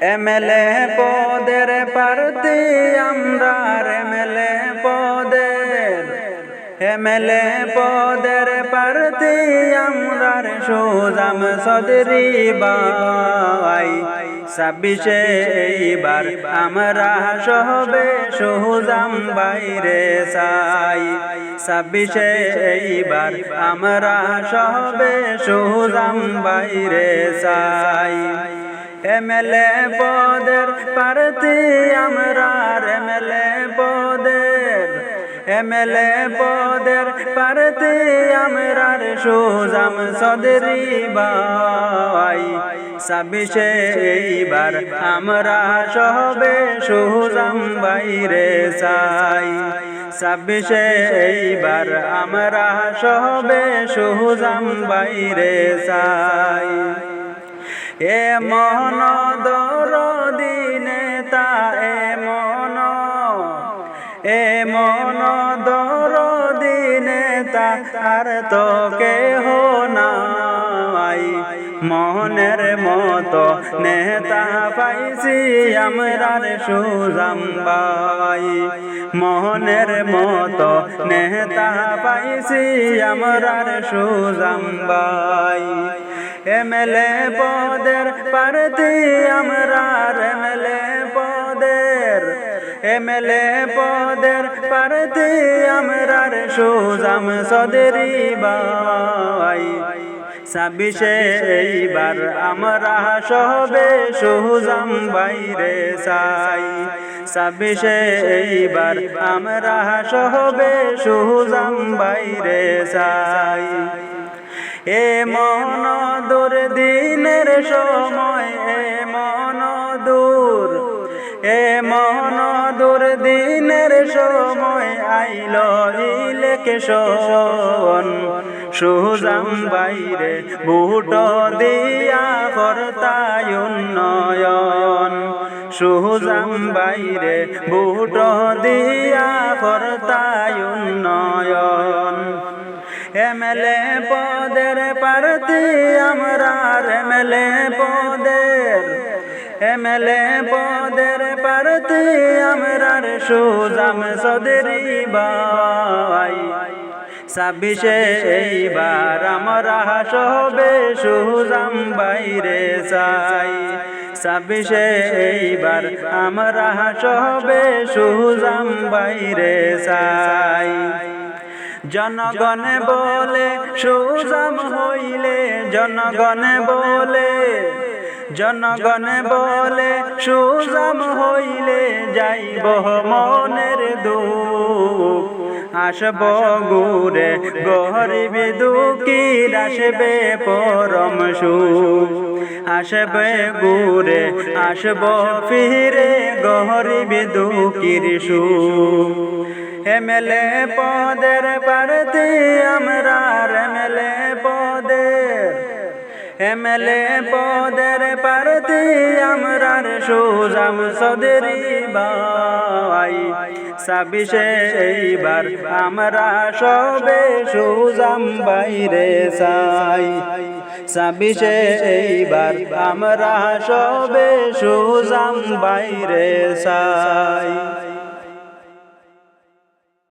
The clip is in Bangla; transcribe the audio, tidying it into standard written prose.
এমএলএ পদের প্রার্থী আমরা, এমএলএ পদের প্রার্থী আমরা, সুজাম চৌধুরী ভাই। 26-এ এইবার আমরা সবে সুজাম বাইরে চাই। 26-এ এইবার আমরা সবে সুজাম বাইরে চাই। এমএলএ পদের প্রার্থী আমরা, এমএলএ পদের প্রার্থী আমরা, সুজাম চৌধুরী ভাই। 26-এ এইবার আমরা সবে সুজাম বাইরে চাই। 26-এ এইবার আমরা সবে সুজাম বাইরে চাই। এমন দরদি নেতা, এমন দরদি নেতা আর তো কেহ নাই। মনের মতো নেতা পাইছি আমরার সুজাম ভাই। মনের মতো নেতা পাইছি আমরার সুজাম ভাই। এমএলএ পদের প্রার্থী আমরা, এমএলএ পদের প্রার্থী আমরা, সুজাম চৌধুরী ভাই। 26-এ এইবার আমরা সবে সুজাম বাইরে চাই। 26-এ এইবার আমরা সবে সুজাম বাইরে চাই। এমন দূর দিনের সময়, এমন দূর দিনের সময় আইল ইলেকশন। সুজাম বাইরে ভোট দিয়া করতায় উন্নয়ন। সুজাম বাইরে ভোট দিয়া করতায় উন্নয়ন। এমএলএ পদের প্রার্থী আমরা, এমএলএ পদের প্রার্থী আমরা, সুজাম চৌধুরী ভাই। 26-এ এইবার আমরা সবে সুজাম বাইরে চাই। 26-এ এইবার আমরা সবে সুজাম বাইরে চাই। জনগণে বলে সুজাম হইলে, জনগণে বলে সুজাম হইলে যাইব মনের দুঃখ। আসব ঘুরে গরিব দুঃখীর, আসবে পরম সুখ। আসবে ঘুরে আসব ফিরে গরিব দুঃখীর সুখ। এমএলএ পদের প্রার্থী আমরা, এমএলএ পদের প্রার্থী আমরা, সুজাম চৌধুরী ভাই। 26-এ এইবার আমরা সবে সুজাম বাইরে চাই। 26-এ এইবার আমরা সবে সুজাম বাইরে চাই।